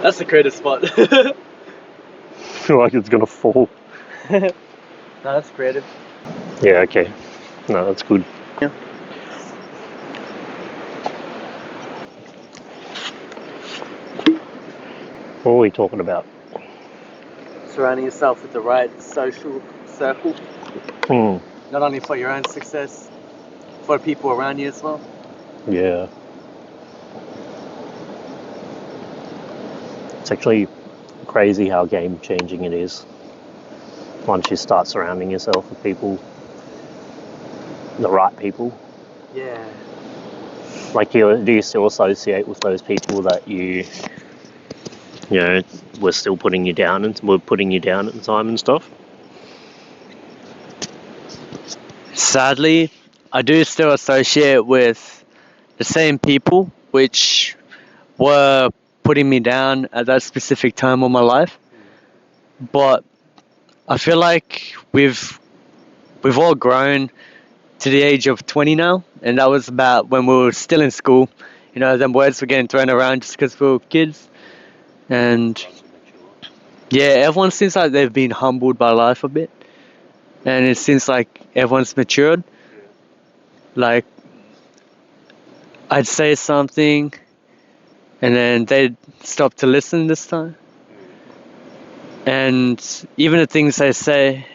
That's the creative spot. Feel like it's gonna fall. No, that's creative. Yeah, okay. No, that's good. Yeah. What are we talking about? Surrounding yourself with the right social circle, Hmm. not only for your own success, for people around you as well. Yeah. It's actually crazy how game changing it is once you start surrounding yourself with people, the right people. Yeah. Like, do you still associate with those people that you know, were still putting you down and were putting you down at the time and stuff? Sadly, I do still associate with the same people which were putting me down at that specific time of my life. But I feel like we've all grown to the age of 20 now, and that was about when we were still in school. You know, them words were getting thrown around just because we were kids. And yeah, everyone seems like they've been humbled by life a bit. And it seems like everyone's matured. Like, I'd say something, and then they'd stop to listen this time. And even the things they say,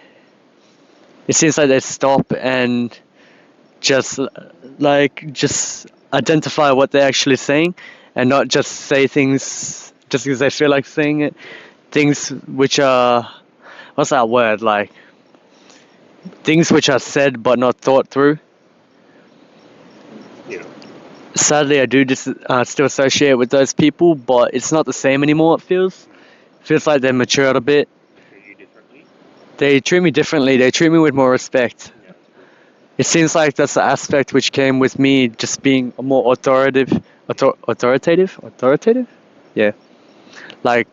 it seems like they stop and just just identify what they're actually saying, and not just say things just because they feel like saying it. Things which are, what's that word, like things which are said but not thought through. Yeah. Sadly, I do still associate with those people, but it's not the same anymore. It feels like they've matured a bit. Treat you differently? They treat me differently. They treat me with more respect. Yeah. It seems like that's the aspect which came with me just being a more authoritative? Yeah. Like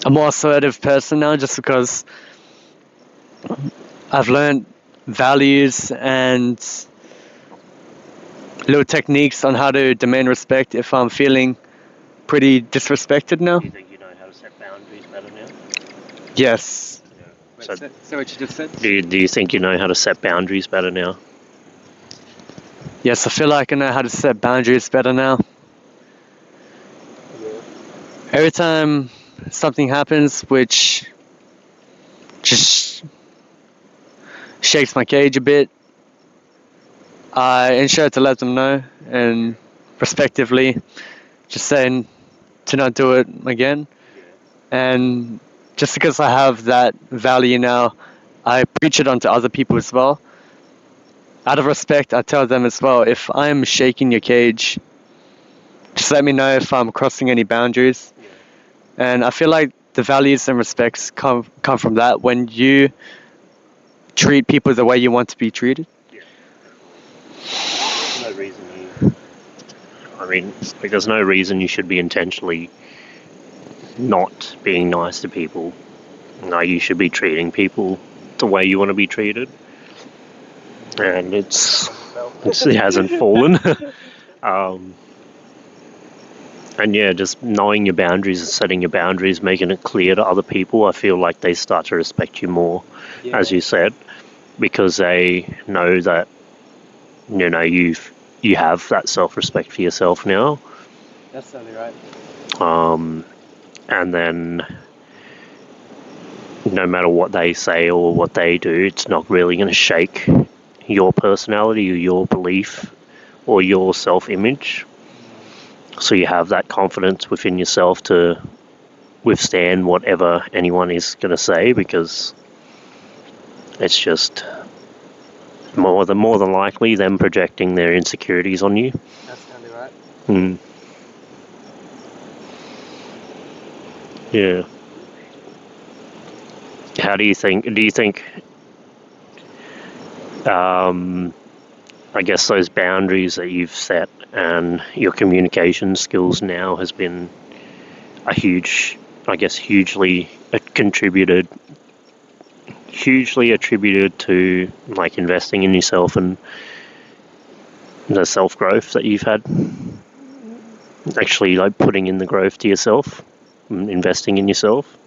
a more assertive person now just because I've learned values and little techniques on how to demand respect if I'm feeling pretty disrespected now. Do you think you know how to set boundaries better now? Yes. Yeah. Wait, So, say what you just said? do you think you know how to set boundaries better now? Yes, I feel like I know how to set boundaries better now. Yeah. Every time something happens which just shakes my cage a bit, I ensure to let them know and respectively just saying to not do it again. Yeah. And just because I have that value now, I preach it onto other people as well. Out of respect, I tell them as well, if I'm shaking your cage, just let me know if I'm crossing any boundaries. Yeah. And I feel like the values and respects come from that when you treat people the way you want to be treated. Yeah, definitely. There's no reason there's no reason you should be intentionally not being nice to people. No, you should be treating people the way you want to be treated. And it hasn't fallen. um, and yeah, just knowing your boundaries and setting your boundaries, making it clear to other people, I feel like they start to respect you more, as you said, because they know that you have that self-respect for yourself now. That's totally right. And then no matter what they say or what they do, it's not really going to shake your personality or your belief or your self-image. So you have that confidence within yourself to withstand whatever anyone is going to say, because it's just more than likely them projecting their insecurities on you. That's totally right. Yeah. How do you think? I guess those boundaries that you've set and your communication skills now has been a hugely attributed to like investing in yourself and the self growth that you've had. actually like putting in the growth to yourself, investing in yourself.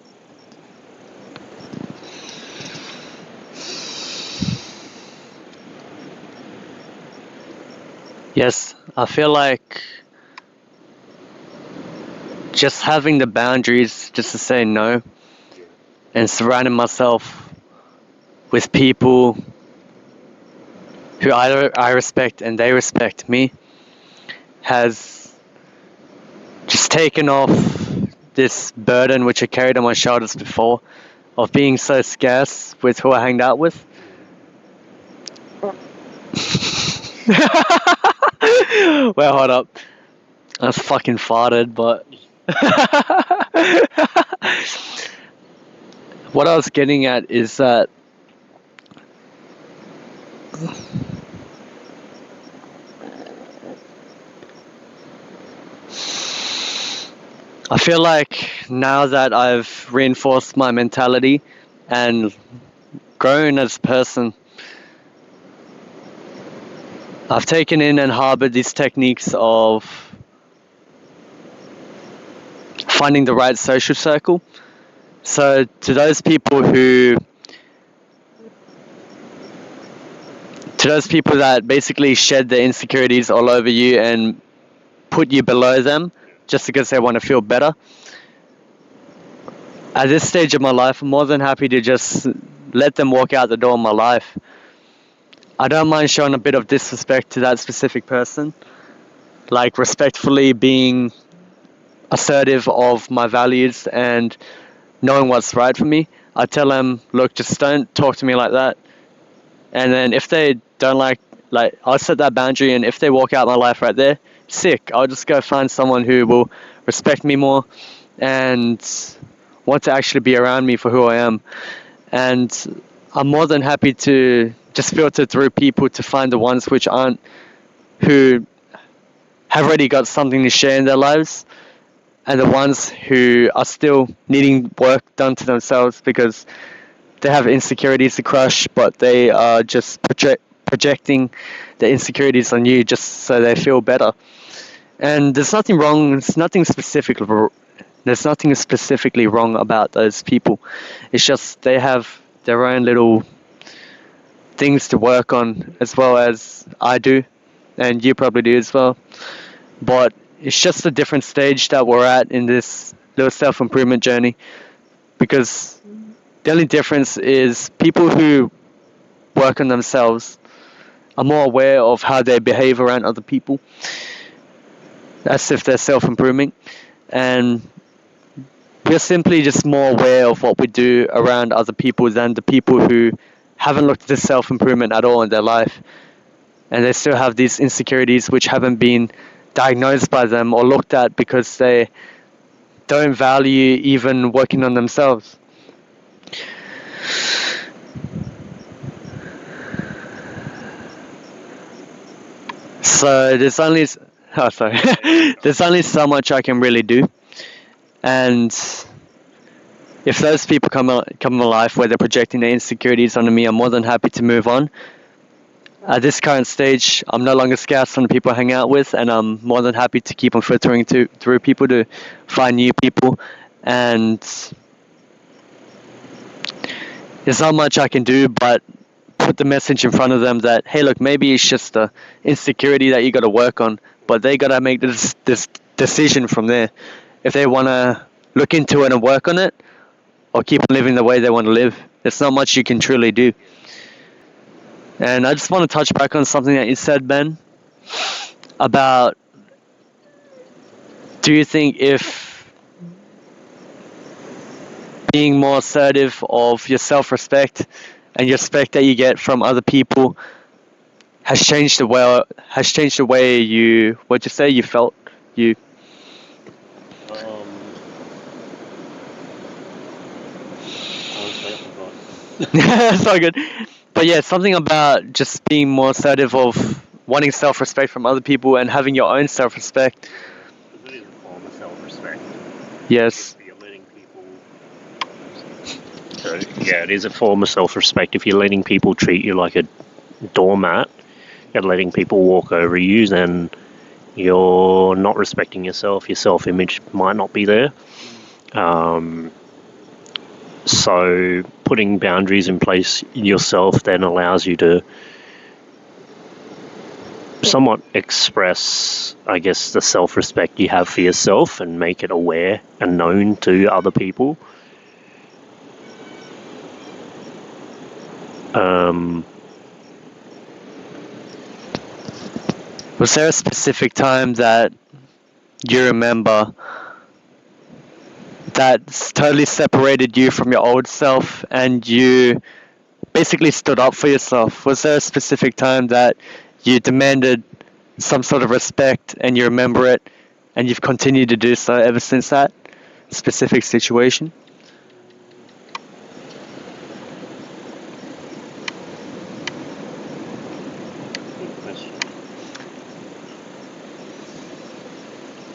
Yes, I feel like just having the boundaries just to say no and surrounding myself with people who I respect and they respect me has just taken off this burden which I carried on my shoulders before of being so scarce with who I hanged out with. Well, hold up. I fucking farted, but what I was getting at is that I feel like now that I've reinforced my mentality and grown as a person, I've taken in and harbored these techniques of finding the right social circle. So to those people that basically shed their insecurities all over you and put you below them just because they want to feel better, at this stage of my life, I'm more than happy to just let them walk out the door of my life. I don't mind showing a bit of disrespect to that specific person, like respectfully being assertive of my values and knowing what's right for me. I tell them, look, just don't talk to me like that. And then if they don't like I'll set that boundary, and if they walk out my life right there, sick. I'll just go find someone who will respect me more and want to actually be around me for who I am. And I'm more than happy to just filter through people to find the ones which aren't, who have already got something to share in their lives, and the ones who are still needing work done to themselves because they have insecurities to crush, but they are just projecting the insecurities on you just so they feel better. And there's nothing wrong. There's nothing specifically wrong about those people. It's just they have their own little things to work on, as well as I do, and you probably do as well. But it's just a different stage that we're at in this little self-improvement journey, because the only difference is people who work on themselves are more aware of how they behave around other people, as if they're self-improving, and we're simply just more aware of what we do around other people than the people who haven't looked at self-improvement at all in their life, and they still have these insecurities which haven't been diagnosed by them or looked at because they don't value even working on themselves. So sorry, there's only so much I can really do, and if those people come in my life where they're projecting their insecurities onto me, I'm more than happy to move on. At this current stage, I'm no longer scarce on the people I hang out with, and I'm more than happy to keep on filtering through people to find new people. And there's not much I can do but put the message in front of them that, hey, look, maybe it's just the insecurity that you got to work on, but they got to make this decision from there. If they want to look into it and work on it, or keep on living the way they want to live, there's not much you can truly do. And I just want to touch back on something that you said, Ben, about, do you think if being more assertive of your self-respect and your respect that you get from other people has changed the way you, what'd you say, you felt you Honestly, I forgot. it's all good. But yeah, something about just being more assertive of wanting self-respect from other people and having your own self-respect. Because it is a form of self-respect. Yes. If you're letting people. So, yeah, it is a form of self-respect. If you're letting people treat you like a doormat, you're letting people walk over you, then you're not respecting yourself. Your self-image might not be there. So putting boundaries in place yourself then allows you to somewhat express, I guess, the self-respect you have for yourself and make it aware and known to other people. Was there a specific time that you remember that totally separated you from your old self and you basically stood up for yourself? Was there a specific time that you demanded some sort of respect and you remember it and you've continued to do so ever since that specific situation?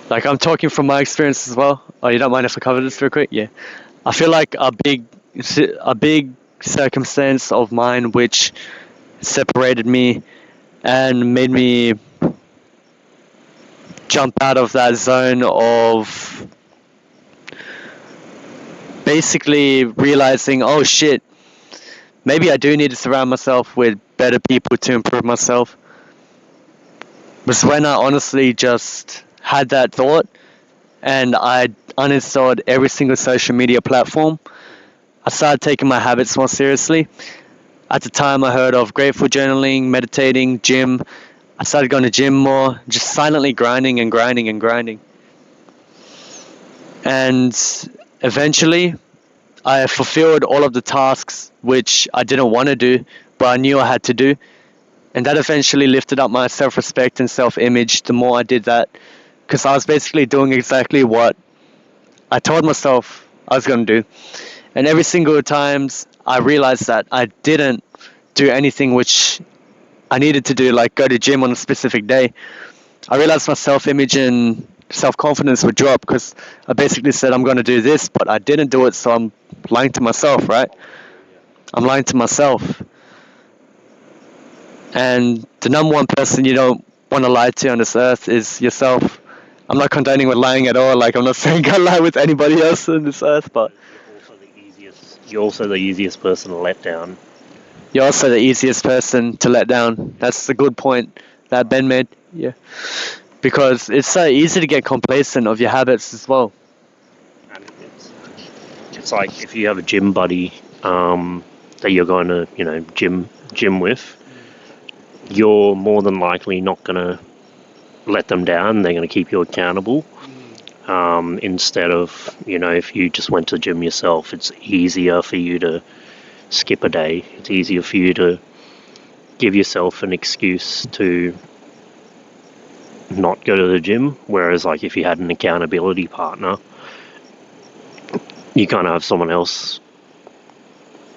Like, I'm talking from my experience as well. Oh, you don't mind if I cover this real quick? Yeah. I feel like a big circumstance of mine which separated me and made me jump out of that zone of basically realizing, oh shit, maybe I do need to surround myself with better people to improve myself, was when I honestly just had that thought and I uninstalled every single social media platform. I started taking my habits more seriously. At the time, I heard of grateful journaling, meditating, gym. I started going to gym more, just silently grinding and grinding and grinding. And eventually, I fulfilled all of the tasks which I didn't want to do, but I knew I had to do. And that eventually lifted up my self-respect and self-image the more I did that, because I was basically doing exactly what I told myself I was going to do. And every single times I realized that I didn't do anything which I needed to do, like go to gym on a specific day, I realized my self-image and self-confidence would drop because I basically said I'm going to do this, but I didn't do it, so I'm lying to myself, right? I'm lying to myself. And the number one person you don't want to lie to on this earth is yourself. I'm not condoning with lying at all. Like, I'm not saying I lie with anybody else on this earth, but You're also the easiest person to let down. you're also the easiest person to let down. That's a good point that Ben made. Yeah. Because it's so easy to get complacent of your habits as well. And it's like if you have a gym buddy that you're going to, gym with, you're more than likely not going to let them down. They're going to keep you accountable. Instead of, if you just went to the gym yourself, it's easier for you to skip a day. It's easier for you to give yourself an excuse to not go to the gym. Whereas, like, if you had an accountability partner, you kind of have someone else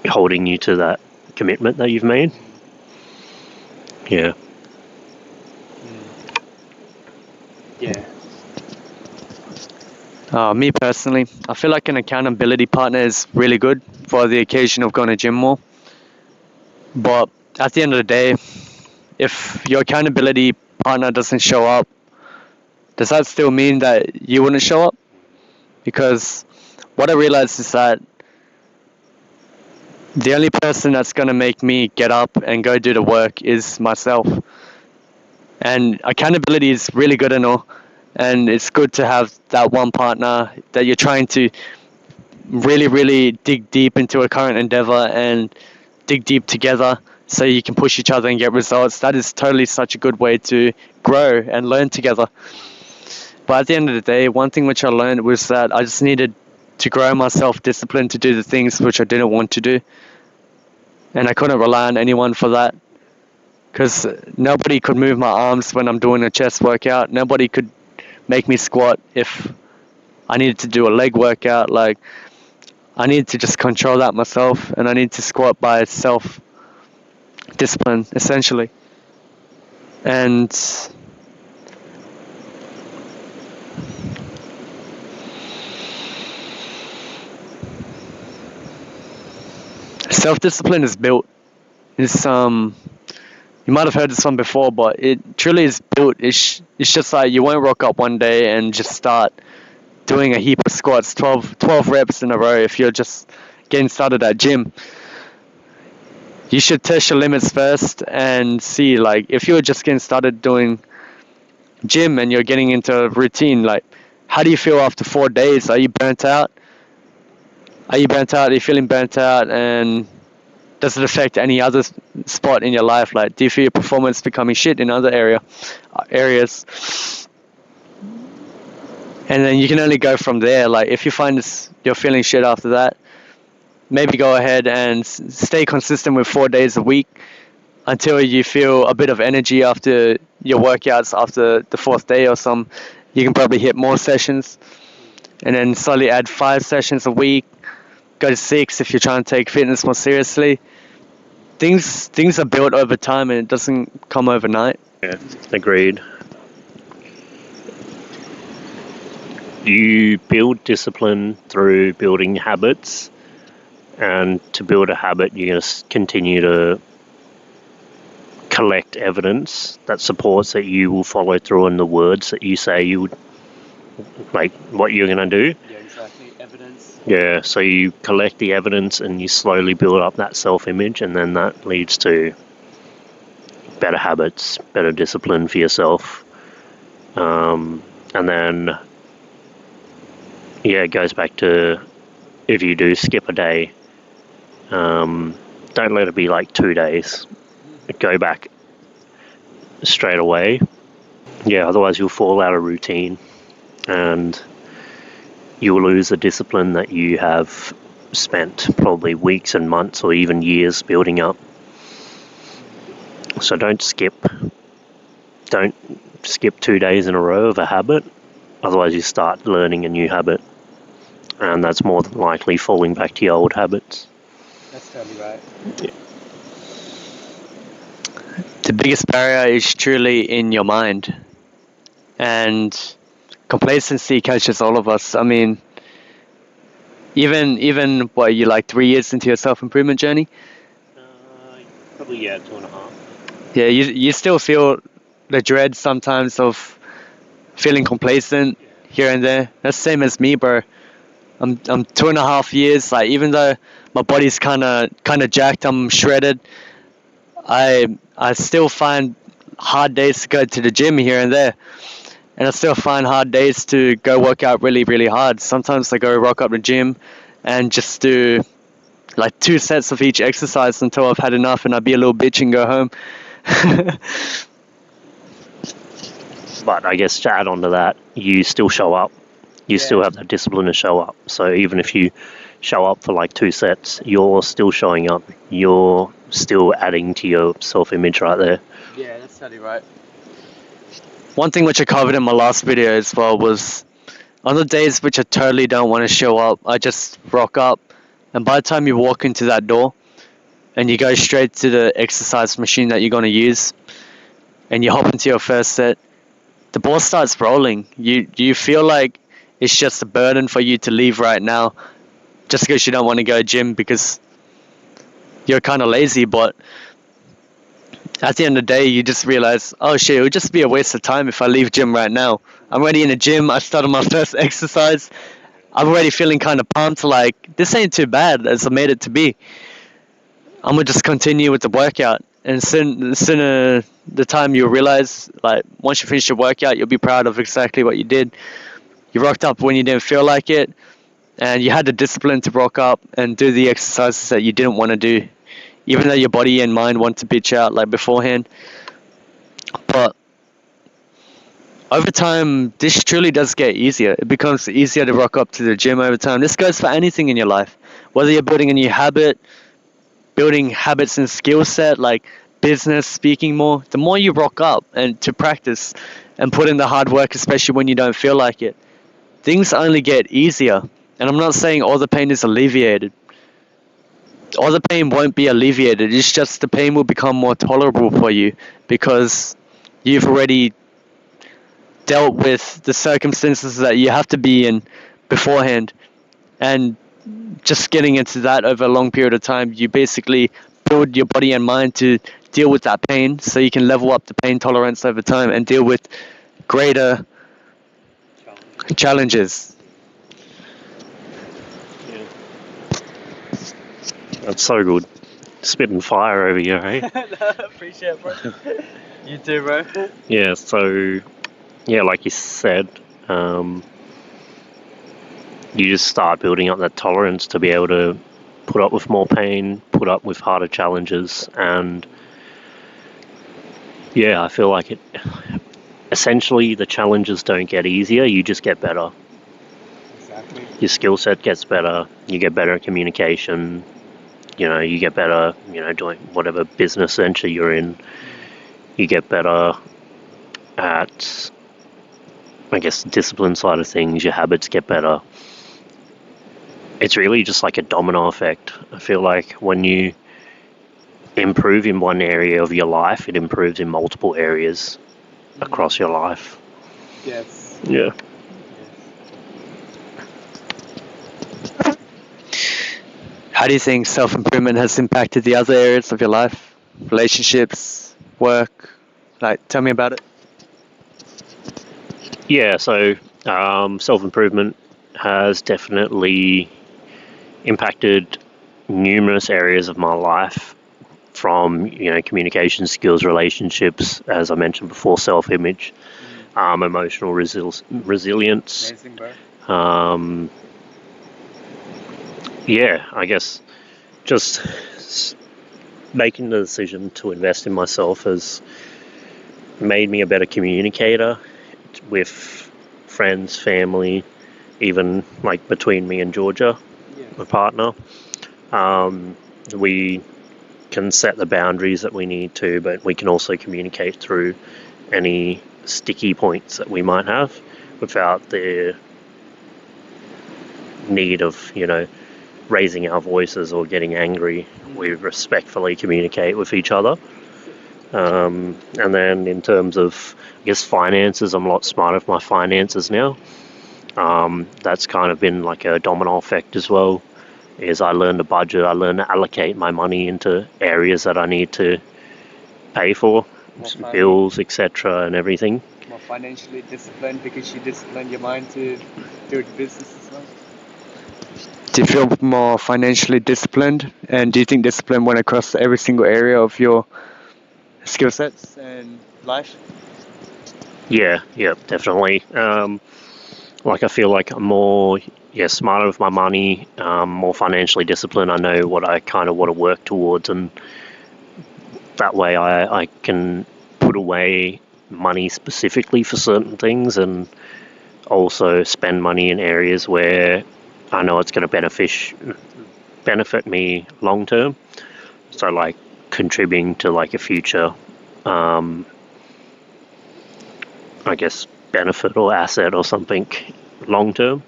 holding you to that commitment that you've made. Yeah. Yeah. Me personally, I feel like an accountability partner is really good for the occasion of going to gym more. But at the end of the day, if your accountability partner doesn't show up, does that still mean that you wouldn't show up? Because what I realized is that the only person that's going to make me get up and go do the work is myself. And accountability is really good and all. And it's good to have that one partner that you're trying to really, really dig deep into a current endeavor and dig deep together so you can push each other and get results. That is totally such a good way to grow and learn together. But at the end of the day, one thing which I learned was that I just needed to grow my self-discipline to do the things which I didn't want to do. And I couldn't rely on anyone for that. Because nobody could move my arms when I'm doing a chest workout. Nobody could make me squat if I needed to do a leg workout. Like, I need to just control that myself, and I need to squat by self-discipline, essentially. And self-discipline is built. It's You might have heard this one before, but it truly is built. It's just like you won't rock up one day and just start doing a heap of squats, 12 reps in a row if you're just getting started at gym. You should test your limits first and see, like, if you're just getting started doing gym and you're getting into a routine, like, how do you feel after 4 days? Are you burnt out? Are you burnt out? Are you feeling burnt out? And does it affect any other spot in your life? Like, do you feel your performance becoming shit in other areas? And then you can only go from there. Like, if you find you're feeling shit after that, maybe go ahead and stay consistent with 4 days a week until you feel a bit of energy after your workouts. After the fourth day or some, you can probably hit more sessions, and then slowly add 5 sessions a week. Go to 6 if you're trying to take fitness more seriously. Things are built over time, and it doesn't come overnight. Yeah, agreed. You build discipline through building habits, and to build a habit, you're going to continue to collect evidence that supports that you will follow through on the words that you say you would, like what you're going to do. Yeah, exactly. Evidence. Yeah, so you collect the evidence and you slowly build up that self-image, and then that leads to better habits, better discipline for yourself. And then, yeah, it goes back to if you do skip a day, don't let it be like 2 days. Go back straight away. Yeah, otherwise you'll fall out of routine and you'll lose the discipline that you have spent probably weeks and months or even years building up. So don't skip 2 days in a row of a habit, otherwise you start learning a new habit, and that's more than likely falling back to your old habits. That's totally right. Yeah. The biggest barrier is truly in your mind, and complacency catches all of us. I mean, even what, you like 3 years into your self-improvement journey? Probably 2.5. Yeah, you still feel the dread sometimes of feeling complacent here and there. That's the same as me, bro. I'm 2.5 years. Like, even though my body's kind of jacked, I'm shredded. I still find hard days to go to the gym here and there, and I still find hard days to go work out really really hard. Sometimes I go rock up the gym and just do like 2 sets of each exercise until I've had enough, and I'd be a little bitch and go home. But I guess to add on to that, you still show up. You still have that discipline to show up. So even if you show up for like 2 sets, you're still showing up. You're still adding to your self-image right there. Yeah, that's totally right. One thing which I covered in my last video as well was on the days which I totally don't want to show up, I just rock up, and by the time you walk into that door and you go straight to the exercise machine that you're going to use and you hop into your first set, the ball starts rolling. You feel like it's just a burden for you to leave right now just because you don't want to go gym because you're kind of lazy. But at the end of the day, you just realize, oh shit, it would just be a waste of time if I leave gym right now. I'm already in the gym. I started my first exercise. I'm already feeling kind of pumped. Like, this ain't too bad as I made it to be. I'm gonna just continue with the workout. And sooner the time you realize, like, once you finish your workout, you'll be proud of exactly what you did. You rocked up when you didn't feel like it, and you had the discipline to rock up and do the exercises that you didn't want to do, even though your body and mind want to bitch out like beforehand. But over time, this truly does get easier. It becomes easier to rock up to the gym over time. This goes for anything in your life, whether you're building a new habit, building habits and skill set like business, speaking more. The more you rock up and to practice and put in the hard work, especially when you don't feel like it, things only get easier. And I'm not saying all the pain is alleviated. All the pain won't be alleviated. It's just the pain will become more tolerable for you because you've already dealt with the circumstances that you have to be in beforehand. And just getting into that over a long period of time, you basically build your body and mind to deal with that pain so you can level up the pain tolerance over time and deal with greater challenges. Yeah. That's so good. Spitting fire over here, eh? Appreciate it, bro. You too, bro. Yeah, so, yeah, like you said, you just start building up that tolerance to be able to put up with more pain, put up with harder challenges, and yeah, I feel like it. Essentially, the challenges don't get easier; you just get better. Exactly. Your skill set gets better. You get better at communication. You get better. Doing whatever business venture you're in. You get better at, I guess, the discipline side of things. Your habits get better. It's really just like a domino effect. I feel like when you improve in one area of your life, it improves in multiple areas across your life. Yes. Yeah. How do you think self-improvement has impacted the other areas of your life? Relationships, work? Like, tell me about it. Yeah, so self-improvement has definitely impacted numerous areas of my life, from communication skills, relationships, as I mentioned before, self-image, emotional resilience. Amazing, bro. Um, yeah, I guess just making the decision to invest in myself has made me a better communicator with friends, family, even like between me and Georgia, my partner. We can set the boundaries that we need to, but we can also communicate through any sticky points that we might have without the need of, raising our voices or getting angry. We respectfully communicate with each other. And then in terms of, I guess, finances, I'm a lot smarter with my finances now. That's kind of been like a domino effect as well. Is I learned to budget, I learned to allocate my money into areas that I need to pay for, bills, etc., and everything. More financially disciplined because you discipline your mind to do the business as well. Do you feel more financially disciplined? And do you think discipline went across every single area of your skill sets and life? Yeah, definitely. Like I feel like I'm more, smarter with my money, more financially disciplined. I know what I kind of want to work towards, and that way I can put away money specifically for certain things, and also spend money in areas where I know it's going to benefit me long term. So like contributing to like a future, I guess, benefit or asset or something long term.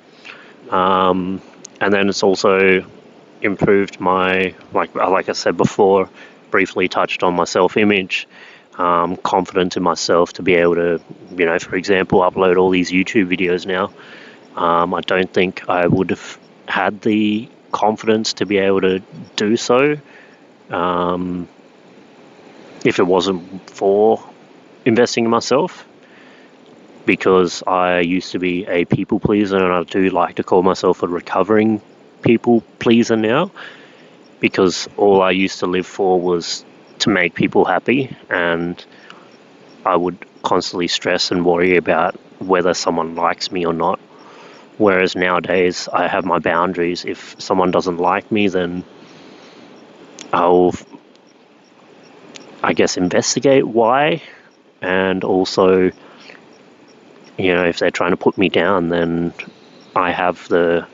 And then it's also improved my, like I said before, briefly touched on my self-image, confidence in myself to be able to, for example, upload all these YouTube videos now. I don't think I would have had the confidence to be able to do so if it wasn't for investing in myself, because I used to be a people pleaser, and I do like to call myself a recovering people pleaser now, because all I used to live for was to make people happy, and I would constantly stress and worry about whether someone likes me or not. Whereas nowadays I have my boundaries. If someone doesn't like me, then I'll, I guess, investigate why, and also, if they're trying to put me down, then I have the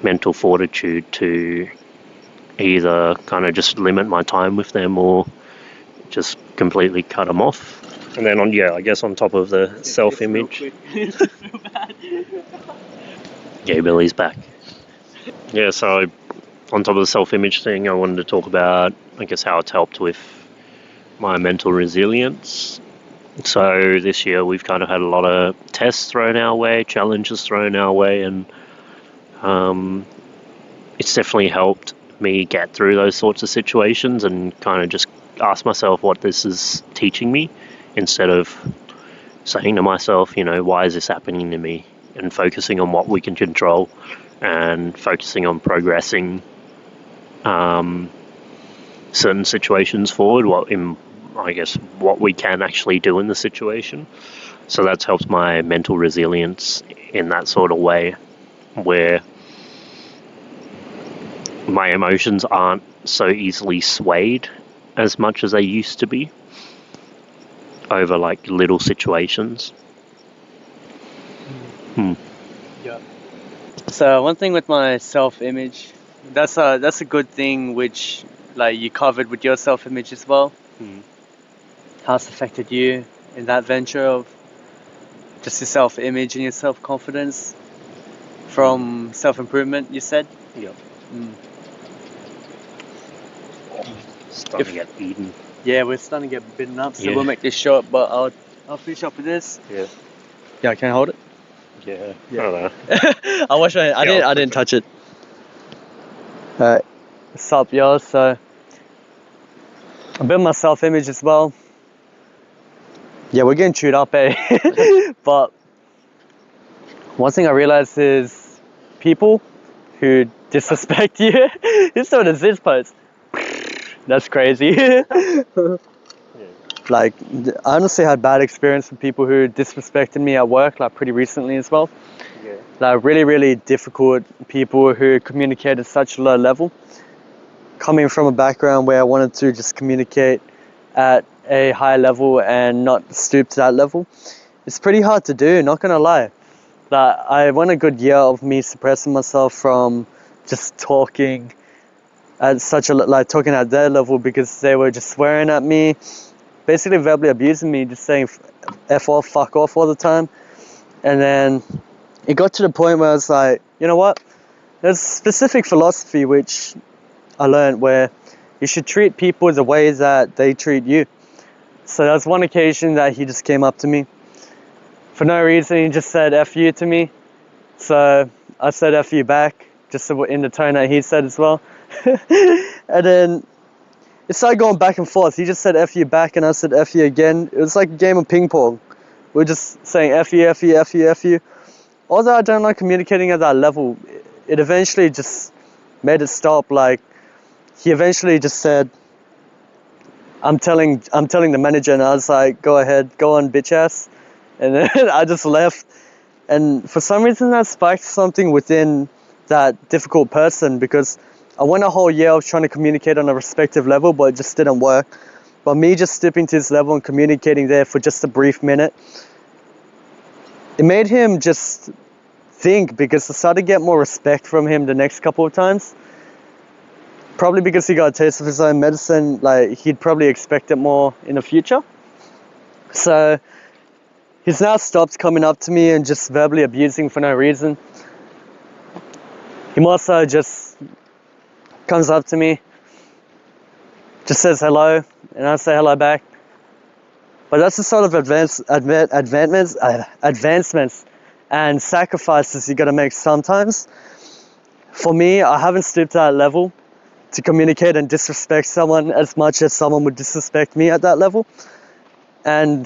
mental fortitude to either kind of just limit my time with them or just completely cut them off. And then I guess on top of the self-image. Yeah, Billy's back. Yeah, so on top of the self-image thing, I wanted to talk about, I guess, how it's helped with my mental resilience. So this year we've kind of had a lot of tests thrown our way, challenges thrown our way, and it's definitely helped me get through those sorts of situations and kind of just, ask myself what this is teaching me, instead of saying to myself, why is this happening to me? And focusing on what we can control, and focusing on progressing certain situations forward, what we can actually do in the situation. So that's helped my mental resilience in that sort of way, where my emotions aren't so easily swayed as much as they used to be over like little situations. Yeah. So one thing with my self-image, that's a good thing, which like you covered with your self-image as well. How it's affected you in that venture of just your self-image and your self-confidence from self-improvement, you said? Yep. Mm. Starting to get eaten. Yeah, we're starting to get bitten up, so Yeah. we'll make this short, but I'll finish up with this. Yeah. Yeah, can I hold it? Yeah. Yeah. I don't know. I wish I didn't touch it. Alright. What's up, y'all? So I built my self-image as well. Yeah, we're getting chewed up, eh? But one thing I realized is people who disrespect you. It's sort of this post. That's crazy. Like, I honestly had bad experience with people who disrespected me at work, like pretty recently as well. Yeah. Like really, really difficult people who communicate at such a low level. Coming from a background where I wanted to just communicate at a high level and not stoop to that level, it's pretty hard to do, not gonna lie. Like, I went a good year of me suppressing myself from just talking at talking at their level, because they were just swearing at me, basically verbally abusing me, just saying F off, fuck off all the time. And then it got to the point where I was like, you know what? There's a specific philosophy which I learned, where you should treat people the way that they treat you. So there was one occasion that he just came up to me. For no reason, he just said F you to me. So I said F you back, just in the tone that he said as well. And then it started going back and forth. He just said F you back, and I said F you again. It was like a game of ping pong. We're just saying F you, F you, F you, F you. Although I don't like communicating at that level, it eventually just made it stop. Like, he eventually just said, I'm telling the manager, and I was like, go ahead, go on, bitch ass. And then I just left. And for some reason that spiked something within that difficult person, because I went a whole year of trying to communicate on a respective level, but it just didn't work. But me just stepping to his level and communicating there for just a brief minute, it made him just think, because I started to get more respect from him the next couple of times. Probably because he got a taste of his own medicine, like he'd probably expect it more in the future. So he's now stopped coming up to me and just verbally abusing for no reason. He more so just comes up to me, just says hello, and I say hello back. But that's the sort of advancements and sacrifices you gotta make sometimes. For me, I haven't stooped to that level to communicate and disrespect someone as much as someone would disrespect me at that level. And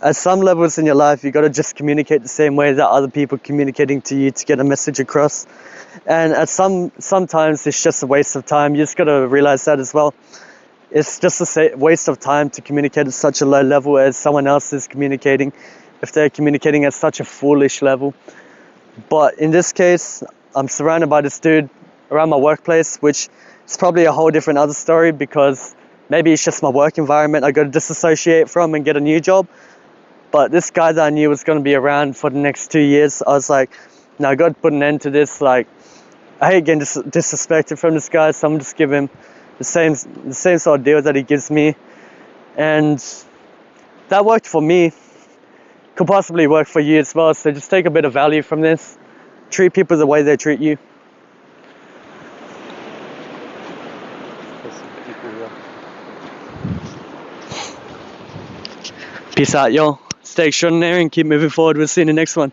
at some levels in your life, you gotta just communicate the same way that other people are communicating to you to get a message across. And at sometimes it's just a waste of time. You just gotta realize that as well. It's just a waste of time to communicate at such a low level as someone else is communicating, if they're communicating at such a foolish level. But in this case, I'm surrounded by this dude around my workplace, which is probably a whole different other story, because maybe it's just my work environment I got to disassociate from and get a new job. But this guy that I knew was going to be around for the next 2 years, I was like, no, I got to put an end to this. Like, I hate getting disrespected from this guy, so I'm just give him the same sort of deal that he gives me. And that worked for me. Could possibly work for you as well. So just take a bit of value from this. Treat people the way they treat you. Peace out, y'all. Stay extraordinary and keep moving forward. We'll see you in the next one.